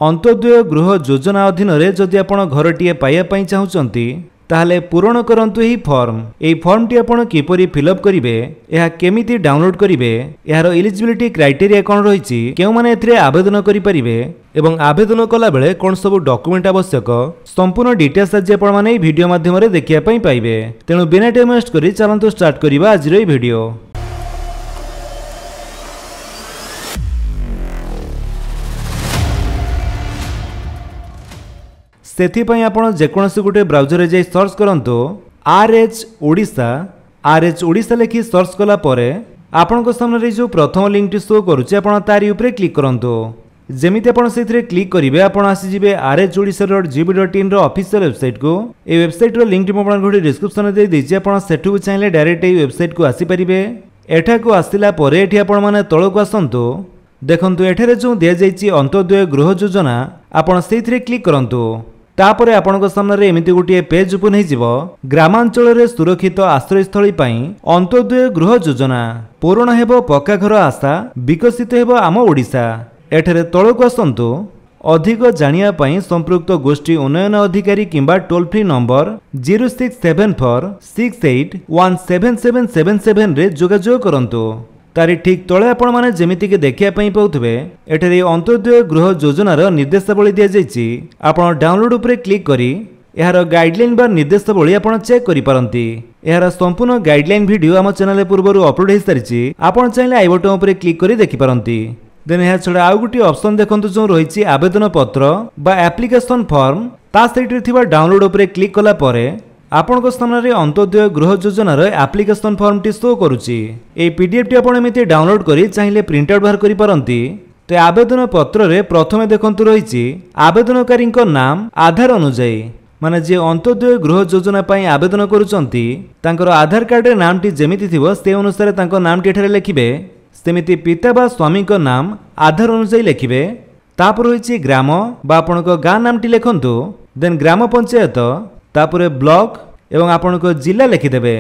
अंत्योदय गृह योजना अधीन जदि आपण घरटीए पाइबा पई चाहुचंती ताहले पूरण करंतु एही फॉर्म। एही फॉर्म टी आपण किपरि फिलअप करिवे, एहा केमिति डाउनलोड करिवे, एहार एलिजिबिलिटी क्राइटेरिया कोन रहिछि, केउ माने एथिरे आवेदन करि परिवे एवं आवेदन कला बेले कोन सब डॉक्यूमेंट आवश्यक संपूर्ण डिटेल्स आज आपण माने वीडियो माध्यम रे देखिया पई पाइबे। तेणु बिना टाइम वेस्ट करी चलंतु स्टार्ट करिवा आज रे वीडियो। सेथिपाई आपण जेकोनसी गुटे ब्राउजर जाई सर्च करंतु RH ओडिशा। RH ओडिशा लिखि सर्च कला परे आपनको सामने जो प्रथम लिंक टी शो करूचे आपण तारी ऊपर क्लिक करंतु। जेमिति आपण सेथिरे क्लिक करिवे आपण आसी जिवे rhodisha.gov.in रो ऑफिशियल वेबसाइट को। ए वेबसाइट रो लिंक टी म आपण डिस्क्रिप्शन रे दे दिछि, आपण सेठु चाहिले डायरेक्ट ए वेबसाइट को आसी परिबे। एठा को आसिला परे एठी आपण माने तळको आसंतु। देखंतु एठारे जो दिया जाइछि अंत्योदय गृह योजना, आपण सेथिरे क्लिक करंतु। तापरे आपनको सामने एमिति गोटे पेज ओपन हो ग्रामांचल रे सुरक्षित आश्रयस्थली पई अंत्योदय गृह योजना पूरण हेबो पक्का घर आशा विकसित हेबो आम ओडिशा। एठारे तळको आसंतु। अधिक जानिया पई संपृक्त गोष्ठी उन्नयन अधिकारी किंबा टोल फ्री नंबर 067468177777 रे जोगाजोग करंतु। तारी ठीक तले आपण माने जेमिति के देखिया पई पाउथबे एठारे अंत्योदय गृह योजनार निर्देशावली दिया जाइछि। आपण डाउनलोड उपरे क्लिक करी एहार गाइडलाइन बा निर्देशावली आपण चेक करि पारंती। एहार संपूर्ण गाइडलाइन वीडियो हम चैनल पूर्वरु अपलोड हे सारिछि, आपण चाहिले आई बटन उपरे क्लिक करी देखि पारंती। देन एहा छडा आउ गुटी ऑप्शन देखंतु जो रहिछि आवेदन पत्र बा एप्लिकेशन फॉर्म, ता साइड रे थिबा डाउनलोड उपरे क्लिक कला परे आपनको सामने अंत्योदय गृह योजनार एप्लिकेशन फॉर्म टी शो करुच्ची। ए पीडीएफ टी आपण एमिति डाउनलोड करी चाहिले प्रिंट आउट बाहर करि पारंती। तो आवेदन पत्र रे प्रथमे देखंतु रहिछि आवेदनकारी नाम आधार अनुसार, माने जे अंत्योदय गृह योजना पई आवेदन करूचंती तांकर आधार कार्ड रे नाम टी जेमिति थिबो से अनुसार तांको नाम टी एठारे लिखिबे। सेमिति पिता बा स्वामी को नाम आधार अनुसार लिखिबे। तापर रहिछि ग्राम बा आपनको गां नाम टी लिखंतु। देन ग्राम पंचायत, तापरे ब्लॉक एवं आपनको जिला लिखिदेबे।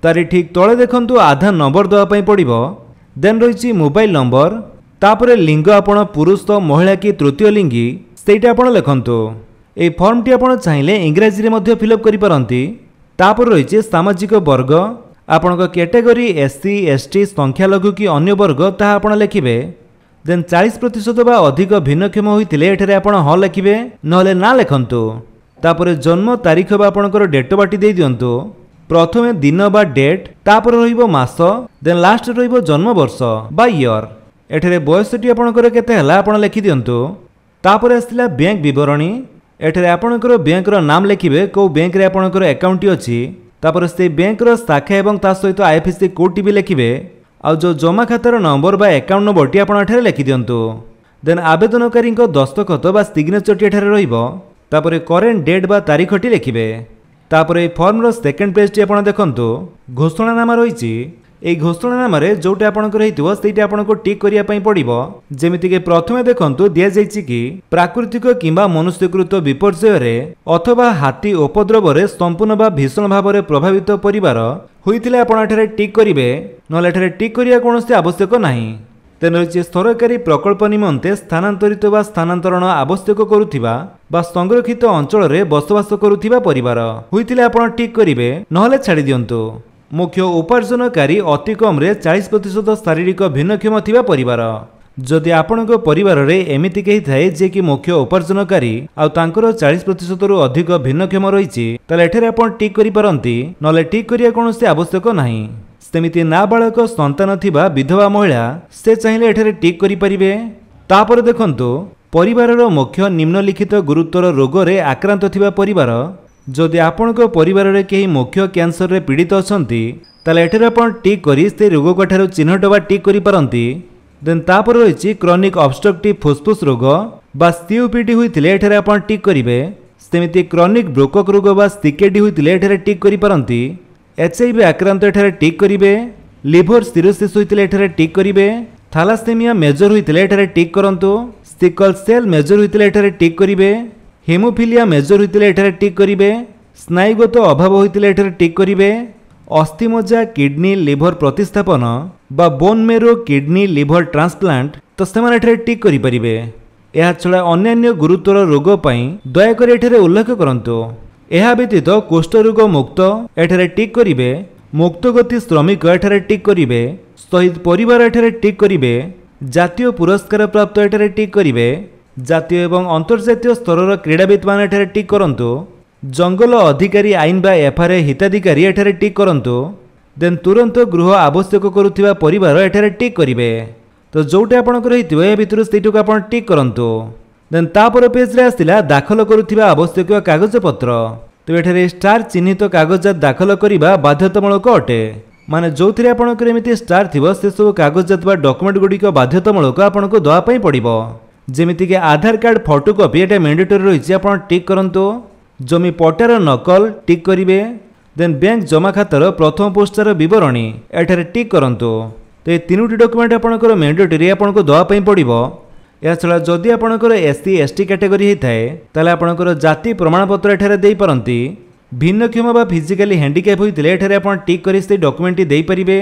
तारी ठीक तले देखंतु आधार नंबर दवा पई पड़िबो। देन रहिछि मोबाइल नंबर, तापरे लिंग आपण पुरुष तो महिला की तृतीय लिंगी सेटा आपण लिखंतु। ए फॉर्म टी आपण चाहिले इंग्रजी रे मध्ये फिलअप करि पारंती। तापर रहिछि सामाजिक वर्ग, आपनको कैटेगरी SC ST संख्यालघु की अन्य वर्ग ताहा आपण लिखिबे। देन 40% बा अधिक भिन्नक्षम होइतिले एठारे आपण ह लिखिबे, नहले ना लिखंतु। तापरे जन्म तारीख बा आपणकर डेट ऑफ बर्थ दे दियंतु। प्रथमे दिन बा डेट, तापर रहिबो मास, देन लास्ट रहिबो जन्म वर्ष बा ईयर। एठारे बयसटी आपणकर केते हला आपण लिखि दियंतु। तापरे आसिला बैंक विवरणी, एठारे आपणकर बैंक रो नाम लिखिबे, को बैंक रे आपणकर अकाउंट अछि, तापर से बैंक रो शाखा एवं ता सहित IFSC कोड टी भी लिखिबे। आ जो जमा खातार नंबर बा अकाउंट नंबर टी आपण एठारे लिखि दियंतु। देन आवेदनकारी दस्तखत बा सिग्नेचर टी एठारे रहिबो। तापरे करेंट डेट बा तारीख टी लिखिबे। तापरे फॉर्म रो सेकंड पेज टी आपण देखंतु घोषणानामा रहिछि। ए घोषणानामा रे जोटा आपणकर हेतिबो सेटा आपणको टिक करिया पई पड़िबो। जेमिति के प्रथमे देखंतु दिया जाइछि कि प्राकृतिक किंबा मनुष्यकृत विपर्यय रे अथवा हाथी उपद्रव रे संपूर्ण बा भीषण भाव रे प्रभावित परिवार होइतिले आपण एठारे टिक करिवे, नले एठारे टिक करिया कोनोसी आवश्यक नाही। तेन रही सरकारी प्रकल्प निमंते स्थानांतरित बा स्थानांतरण आवश्यक करुथिबा बा संरक्षित अंचल रे बसवास करुथिबा परिवार होइतिले आपण टिक करिवे, नहले छाडी दियंतु। मुख्य उपार्जनकारी अति कम रे 40% शारीरिक भिन्नक्षम थिबा परिवार। जदि आपणको परिवार रे एमिति केही थाए जे कि मुख्य उपार्जनकारी आ तांकर 40% रु अधिक भिन्नक्षम रहिछि, ताले एठारे आपण टिक करि पारंती, नले टिक करिया कोनोसी आवश्यक नाही। सेमिति नाबालक संतान थिबा विधवा महिला से चाहिले एठारे टिक करि परिबे। तापर देखंतु परिवारर मुख्य निम्नलिखित गुरुतर रोग रे आक्रांत थिबा परिवार। जदि आपणको परिवार रे केही मुख्य कैंसर रे पीड़ित अछंती, ताले एठारे आपण टिक करी से रोग कठारो चिन्हट बा टिक करि पारंती। देन तापर रहिछि क्रॉनिक ऑब्स्ट्रक्टिव फुसफुस रोग बा COPD होइतिले एठारे आपण टिक करिवे। सेमिति क्रॉनिक ब्रोकक रोग बा CKD होइतिले एठारे टिक करि पारंती। HIV आक्रांत एठारे टिक करिवे। लिवर सिरोसिस होइतिले एठारे टिक करिवे। थैलासेमिया मेजर होइतिले एठारे टिक करंतु। सिकल सेल मेजर होइतिले एठारे टिक करिवे। हेमोफिलिया मेजर होइतिले एठारे टिक करिवे। स्नायुगत अभाव होइतिले एठारे टिक करिवे। अस्थिमज्जा किडनी लिवर प्रतिस्थापन बा bone marrow kidney liver transplant तो सेमाने एठारे टिक करि परिबे। ଏହା ଛଡ଼ା ଅନ୍ୟାନ୍ୟ ଗୁରୁତର ରୋଗ ପାଇଁ ଦୟାକରି ଏଠାରେ ଉଲ୍ଲେଖ କରନ୍ତୁ। ଏହା ବ୍ୟତୀତ କୁଷ୍ଠ ରୋଗ ମୁକ୍ତ ଏଠାରେ ଟିକ୍ କରିବେ, ମୁକ୍ତଗତି ଶ୍ରମିକ ଏଠାରେ ଟିକ୍ କରିବେ, ଶହୀଦ ପରିବାର ଏଠାରେ ଟିକ୍ କରିବେ, ଜାତୀୟ ପୁରସ୍କାର ପ୍ରାପ୍ତ ଏଠାରେ ଟିକ୍ କରିବେ, ଜାତୀୟ ଏବଂ ଅନ୍ତର୍ଜାତୀୟ ସ୍ତରର କ୍ରୀଡ଼ାବିତ ମାନେ ଏଠାରେ ଟିକ୍ କରନ୍ତୁ, ଜଙ୍ଗଲ ଅଧିକାରୀ ଆଇନ ବା ଏଫଆରଏ ହିତାଧିକାରୀ ଏଠାରେ ଟିକ୍ କରନ୍ତୁ, ଦେନ୍ ତୁରନ୍ତ ଗୃହ ଆବଶ୍ୟକ କରୁଥିବା ପରିବାର ଏଠାରେ ଟିକ୍ କରିବେ। ତ ଯୋଉଟା ଆପଣଙ୍କର ହେଇଥିବ ଏ ଭିତରୁ ସେଇଟାକୁ ଆପଣ ଟିକ୍ କରନ୍ତୁ। ଦେନ୍ ତାपर ପେଜ୍ରେ ଆସିଲା ଦାଖଲ କରୁଥିବା ଆବଶ୍ୟକୀୟ କାଗଜପତ୍ର। ତ ଏଠାରେ ଷ୍ଟାର ଚିହ୍ନିତ କାଗଜାତ ଦାଖଲ କରିବା ବାଧ୍ୟତାମୂଳକ ଅଟେ। ମାନେ ଯୋଉଥିରେ ଆପଣଙ୍କର ଏମିତି ଷ୍ଟାର ଥିବ ସେସବୁ କାଗଜାତ ବା ଡକୁମେଣ୍ଟ ଗୁଡ଼ିକ ବାଧ୍ୟତାମୂଳକ ଆପଣଙ୍କୁ ଦେବା ପାଇଁ ପଡ଼ିବ। ଯେମିତିକି ଆଧାର କାର୍ଡ଼ ଫଟୋକପି ଏଟା ମେଣ୍ଡେଟୋରୀ ରହିଛି, ଆପଣ ଟିକ୍ କରନ୍ତୁ। ଜମି ପଟ୍ଟାର ନକଲ ଟିକ୍ କରିବେ। ଦେନ୍ ବ୍ୟାଙ୍କ ଜମା ଖାତାର ପ୍ରଥମ ପୃଷ୍ଠାର ବିବରଣୀ ଏଠାରେ ଟିକ୍ କରନ୍ତୁ। ତ ଏ ତିନୋଟି ଡକୁମେଣ୍ଟ ଆପଣଙ୍କର ମେଣ୍ଡେଟୋରୀ ଆପଣଙ୍କୁ ଦେବା ପାଇଁ ପଡ଼ିବ। ଏହାଛଡ଼ା ଯଦି ଆପଣଙ୍କର SC ST କ୍ୟାଟେଗୋରୀ ହେଇଥାଏ ତାହେଲେ ଆପଣଙ୍କର ଜାତି ପ୍ରମାଣପତ୍ର ଏଠାରେ ଦେଇପାରନ୍ତି। ଭିନ୍ନକ୍ଷମ ବା ଫିଜିକାଲି ହ୍ୟାଣ୍ଡିକ୍ୟାପ୍ ହୋଇଥିଲେ ଏଠାରେ ଆପଣ ଟିକ୍ କରି ସେ ଡକୁମେଣ୍ଟଟି ଦେଇପାରିବେ।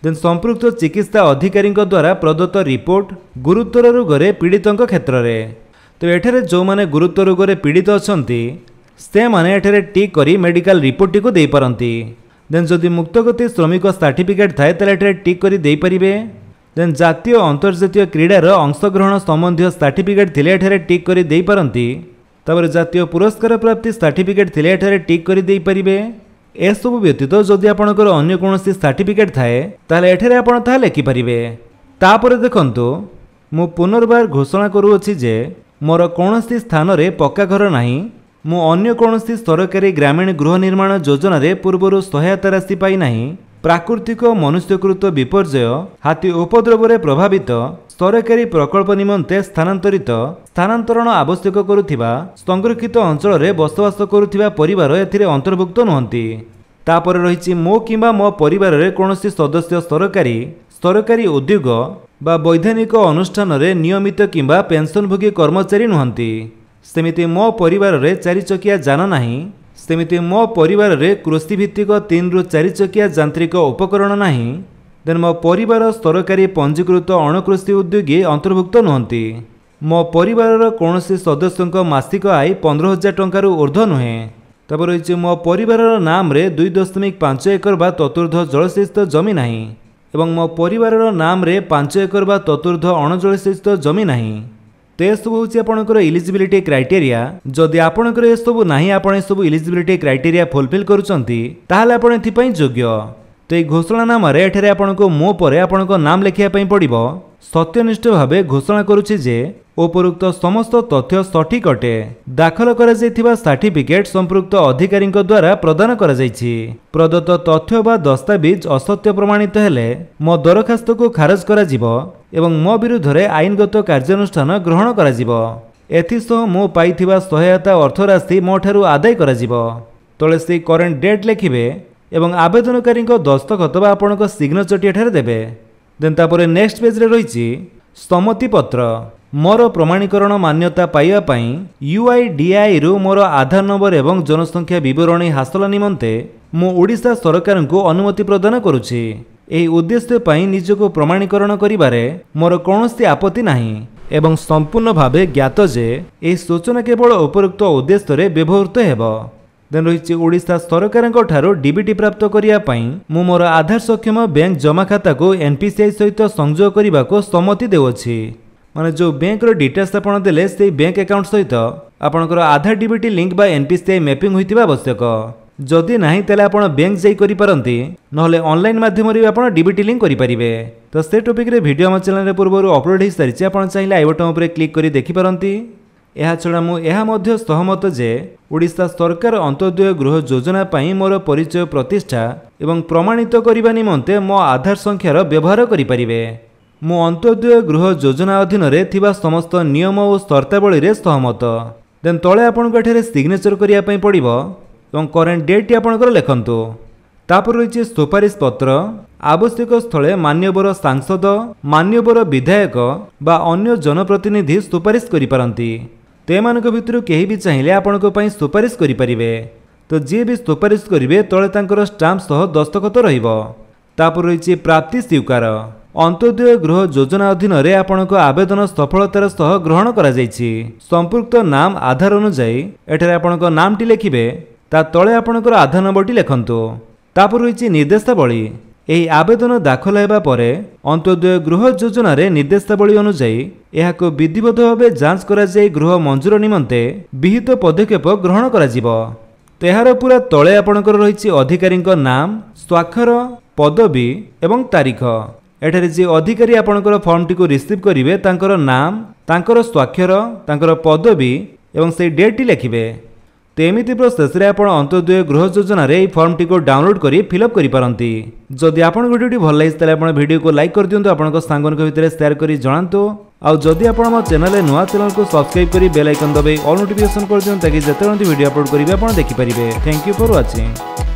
ଦେନ୍ ସମ୍ପୃକ୍ତ ଚିକିତ୍ସା ଅଧିକାରୀଙ୍କ ଦ୍ୱାରା ପ୍ରଦତ୍ତ ରିପୋର୍ଟ ଗୁରୁତର ରୋଗରେ ପୀଡ଼ିତଙ୍କ କ୍ଷେତ୍ରରେ। ତ ଏଠାରେ ଯେଉଁମାନେ ଗୁରୁତର ରୋଗରେ ପୀଡ଼ିତ ଅଛନ୍ତି ସେମାନେ ଏଠାରେ ଟିକ୍ କରି ମେଡ଼ିକାଲ ରିପୋର୍ଟଟିକୁ ଦେଇପାରନ୍ତି। ଦେନ୍ ଯଦି ମୁକ୍ତଗତି ଶ୍ରମିକ ସାର୍ଟିଫିକେଟ୍ ଥାଏ ତାହେଲେ ଏଠାରେ ଟିକ୍ କରି ଦେଇପାରିବେ। ଦେନ୍ ଜାତୀୟ ଅନ୍ତର୍ଜାତୀୟ କ୍ରୀଡ଼ାର ଅଂଶଗ୍ରହଣ ସମ୍ବନ୍ଧୀୟ ସାର୍ଟିଫିକେଟ୍ ଥିଲେ ଏଠାରେ ଟିକ୍ କରି ଦେଇପାରନ୍ତି। ତାପରେ ଜାତୀୟ ପୁରସ୍କାର ପ୍ରାପ୍ତି ସାର୍ଟିଫିକେଟ୍ ଥିଲେ ଏଠାରେ ଟିକ୍ କରି ଦେଇପାରିବେ। ଏସବୁ ବ୍ୟତୀତ ଯଦି ଆପଣଙ୍କର ଅନ୍ୟ କୌଣସି ସାର୍ଟିଫିକେଟ୍ ଥାଏ ତାହେଲେ ଏଠାରେ ଆପଣ ତାହା ଲେଖିପାରିବେ। ତାପରେ ଦେଖନ୍ତୁ, ମୁଁ ପୁନର୍ବାର ଘୋଷଣା କରୁଅଛି ଯେ ମୋର କୌଣସି ସ୍ଥାନରେ ପକ୍କା ଘର ନାହିଁ। ମୁଁ ଅନ୍ୟ କୌଣସି ସରକାରୀ ଗ୍ରାମୀଣ ଗୃହ ନିର୍ମାଣ ଯୋଜନାରେ ପୂର୍ବରୁ ସହାୟତା ରାଶି ପାଇନାହିଁ। ପ୍ରାକୃତିକ ମନୁଷ୍ୟକୃତ ବିପର୍ଯ୍ୟୟ, ହାତୀ ଉପଦ୍ରବରେ ପ୍ରଭାବିତ, ସରକାରୀ ପ୍ରକଳ୍ପ ନିମନ୍ତେ ସ୍ଥାନାନ୍ତରଣ ଆବଶ୍ୟକ କରୁଥିବା ସଂରକ୍ଷିତ ଅଞ୍ଚଳରେ ବସବାସ କରୁଥିବା ପରିବାର ଏଥିରେ ଅନ୍ତର୍ଭୁକ୍ତ ନୁହନ୍ତି। ତାପରେ ରହିଛି ମୋ କିମ୍ବା ମୋ ପରିବାରରେ କୌଣସି ସଦସ୍ୟ ସରକାରୀ ଉଦ୍ୟୋଗ ବା ବୈଧାନିକ ଅନୁଷ୍ଠାନରେ ନିୟମିତ କିମ୍ବା ପେନ୍ସନଭୋଗୀ କର୍ମଚାରୀ ନୁହନ୍ତି। ସେମିତି ମୋ ପରିବାରରେ 4 ଚକିଆ ଯାନ ନାହିଁ। ସେମିତି ମୋ ପରିବାରରେ କୃଷିଭିତ୍ତିକ 3 ରୁ 4 ଚକିଆ ଯାନ୍ତ୍ରିକ ଉପକରଣ ନାହିଁ। ଦେନ୍ ମୋ ପରିବାର ସରକାରୀ ପଞ୍ଜୀକୃତ ଅଣକୃଷି ଉଦ୍ୟୋଗୀ ଅନ୍ତର୍ଭୁକ୍ତ ନୁହନ୍ତି। ମୋ ପରିବାରର କୌଣସି ସଦସ୍ୟଙ୍କ ମାସିକ ଆୟ 15,000 ଟଙ୍କାରୁ ଉର୍ଦ୍ଧ୍ୱ ନୁହେଁ। ତାପରେ ରହିଛି ମୋ ପରିବାରର ନାମରେ 2.5 ଏକର ବା ତତୁର୍ଦ୍ଧ୍ୱ ଜଳସେଚିତ ଜମି ନାହିଁ ଏବଂ ମୋ ପରିବାରର ନାମରେ 5 ଏକର ବା ତତୁର୍ଦ୍ଧ୍ୱ ଅଣଜଳସେଚିତ ଜମି ନାହିଁ। ତ ଏସବୁ ହେଉଛି ଆପଣଙ୍କର ଇଲିଜିବିଲିଟି କ୍ରାଇଟେରିଆ। ଯଦି ଆପଣଙ୍କର ଏସବୁ ନାହିଁ, ଆପଣ ଏସବୁ ଇଲିଜିବିଲିଟି କ୍ରାଇଟେରିଆ ଫୁଲଫିଲ୍ କରୁଛନ୍ତି ତାହେଲେ ଆପଣ ଏଥିପାଇଁ ଯୋଗ୍ୟ। ତ ଏହି ଘୋଷଣାନାମାରେ ଏଠାରେ ଆପଣଙ୍କୁ ମୋ ପରେ ଆପଣଙ୍କ ନାମ ଲେଖିବା ପାଇଁ ପଡ଼ିବ। ସତ୍ୟନିଷ୍ଠ ଭାବେ ଘୋଷଣା କରୁଛି ଯେ ଉପରୋକ୍ତ ସମସ୍ତ ତଥ୍ୟ ସଠିକ୍ ଅଟେ। ଦାଖଲ କରାଯାଇଥିବା ସାର୍ଟିଫିକେଟ୍ ସମ୍ପୃକ୍ତ ଅଧିକାରୀଙ୍କ ଦ୍ୱାରା ପ୍ରଦାନ କରାଯାଇଛି। ପ୍ରଦତ୍ତ ତଥ୍ୟ ବା ଦସ୍ତାବିଜ ଅସତ୍ୟ ପ୍ରମାଣିତ ହେଲେ ମୋ ଦରଖାସ୍ତକୁ ଖାରଜ କରାଯିବ ଏବଂ ମୋ ବିରୁଦ୍ଧରେ ଆଇନଗତ କାର୍ଯ୍ୟାନୁଷ୍ଠାନ ଗ୍ରହଣ କରାଯିବ। ଏଥିସହ ମୁଁ ପାଇଥିବା ସହାୟତା ଅର୍ଥରାଶି ମୋ ଠାରୁ ଆଦାୟ କରାଯିବ। ତଳେ ସେହି କରେଣ୍ଟ ଡେଟ୍ ଲେଖିବେ ଏବଂ ଆବେଦନକାରୀଙ୍କ ଦସ୍ତଖତ ବା ଆପଣଙ୍କ ସିଗ୍ନେଚରଟି ଏଠାରେ ଦେବେ। ଦେନ୍ ତାପରେ ନେକ୍ସଟ ପେଜ୍ରେ ରହିଛି ସମ୍ମତି ପତ୍ର। ମୋର ପ୍ରମାଣୀକରଣ ମାନ୍ୟତା ପାଇବା ପାଇଁ UIDAIରୁ ମୋର ଆଧାର ନମ୍ବର ଏବଂ ଜନସଂଖ୍ୟା ବିବରଣୀ ହାସଲ ନିମନ୍ତେ ମୁଁ ଓଡ଼ିଶା ସରକାରଙ୍କୁ ଅନୁମତି ପ୍ରଦାନ କରୁଛି। ଏହି ଉଦ୍ଦେଶ୍ୟ ପାଇଁ ନିଜକୁ ପ୍ରମାଣୀକରଣ କରିବାରେ ମୋର କୌଣସି ଆପତ୍ତି ନାହିଁ ଏବଂ ସମ୍ପୂର୍ଣ୍ଣ ଭାବେ ଜ୍ଞାତ ଯେ ଏହି ସୂଚନା କେବଳ ଉପରୋକ୍ତ ଉଦ୍ଦେଶ୍ୟରେ ବ୍ୟବହୃତ ହେବ। ଦେନ୍ ରହିଛି ଓଡ଼ିଶା ସରକାରଙ୍କ ଠାରୁ DBT ପ୍ରାପ୍ତ କରିବା ପାଇଁ ମୁଁ ମୋର ଆଧାର ସକ୍ଷମ ବ୍ୟାଙ୍କ ଜମା ଖାତାକୁ NPCI ସହିତ ସଂଯୋଗ କରିବାକୁ ସମ୍ମତି ଦେଉଅଛି। ମାନେ ଯେଉଁ ବ୍ୟାଙ୍କର ଡିଟେଲ୍ସ ଆପଣ ଦେଲେ ସେହି ବ୍ୟାଙ୍କ ଆକାଉଣ୍ଟ ସହିତ ଆପଣଙ୍କର ଆଧାର DBT ଲିଙ୍କ ବା NPCI ମ୍ୟାପିଂ ହୋଇଥିବା ଆବଶ୍ୟକ। ଯଦି ନାହିଁ ତାହେଲେ ଆପଣ ବ୍ୟାଙ୍କ ଯାଇ କରିପାରନ୍ତି, ନହେଲେ ଅନଲାଇନ୍ ମାଧ୍ୟମରେ ଆପଣ DBT ଲିଙ୍କ କରିପାରିବେ। ତ ସେ ଟପିକ୍ରେ ଭିଡ଼ିଓ ଆମ ଚ୍ୟାନେଲରେ ପୂର୍ବରୁ ଅପଲୋଡ଼ ହୋଇସାରିଛି, ଆପଣ ଚାହିଁଲେ ଆଇ ବଟନ୍ ଉପରେ କ୍ଲିକ୍ କରି ଦେଖିପାରନ୍ତି। ଏହାଛଡ଼ା ମୁଁ ଏହା ମଧ୍ୟ ସହମତ ଯେ ଓଡ଼ିଶା ସରକାର ଅନ୍ତୋଦୟ ଗୃହ ଯୋଜନା ପାଇଁ ମୋର ପରିଚୟ ପ୍ରତିଷ୍ଠା ଏବଂ ପ୍ରମାଣିତ କରିବା ନିମନ୍ତେ ମୋ ଆଧାର ସଂଖ୍ୟାର ବ୍ୟବହାର କରିପାରିବେ। ମୁଁ ଅନ୍ତୋଦୟ ଗୃହ ଯୋଜନା ଅଧୀନରେ ଥିବା ସମସ୍ତ ନିୟମ ଓ ସର୍ତ୍ତାବଳୀରେ ସହମତ। ଦେନ୍ ତଳେ ଆପଣଙ୍କୁ ଏଠାରେ ସିଗ୍ନେଚର କରିବା ପାଇଁ ପଡ଼ିବ ଏବଂ କରେଣ୍ଟ ଡେଟ୍ଟି ଆପଣଙ୍କର ଲେଖନ୍ତୁ। ତାପରେ ରହିଛି ସୁପାରିଶ ପତ୍ର। ଆବଶ୍ୟକ ସ୍ଥଳେ ମାନ୍ୟବର ସାଂସଦ, ମାନ୍ୟବର ବିଧାୟକ ବା ଅନ୍ୟ ଜନପ୍ରତିନିଧି ସୁପାରିଶ କରିପାରନ୍ତି। ତେମାନଙ୍କ ଭିତରୁ କେହି ବି ଚାହିଁଲେ ଆପଣଙ୍କ ପାଇଁ ସୁପାରିଶ କରିପାରିବେ। ତ ଯିଏ ବି ସୁପାରିଶ କରିବେ ତଳେ ତାଙ୍କର ଷ୍ଟାମ୍ପ ସହ ଦସ୍ତଖତ ରହିବ। ତାପରେ ରହିଛି ପ୍ରାପ୍ତି ସ୍ୱୀକାର। अंत्योदय गृह योजना अधीन आपणक आवेदन सफलतार सह ग्रहण करा जायछि। संपुक्त नाम आधार अनुसार एठारे आपणक नामटी लिखिबे, ता तळे आपणकर आधार नंबरटी लिखंतु। तापर रहिछि निर्देशावली। एही आवेदन दाखल हेबा परे अंत्योदय गृह योजना रे निर्देशावली अनुसार एहाको विधिवत भावे जांच करा जाय गृह मंजूर निमंते विहित पदक्षेप ग्रहण करा जिवो। तेहार पूरा तळे आपणकर रहिछि अधिकारीक नाम, स्वाक्षर, पदवी एवं तारीख। एठारे जे अधिकारी आपणकर फॉर्मटी को रिसीव करिवे तांकर नाम, तांकर स्वाक्षर, तांकर पदवी एवं से डेटटी लिखिबे। तेमिति प्रोसेस रे आपण अंत्योदय गृह योजना रे फॉर्मटी को डाउनलोड करी फिलअप करि पारंती। जदि आपण वीडियोटी भल लागिस तले आपण वीडियो को लाइक कर दियंतु, आपनक सांगनक भितरे शेयर करी जणांतु। आ जदि आपण हम चैनल रे नुवा चैनल को सब्सक्राइब करी बेल आइकन दबाई ऑल नोटिफिकेशन कर दियंतु ताकि जेते वीडियो अपलोड करिवे आपण देखि परिबे। Thank you for watching.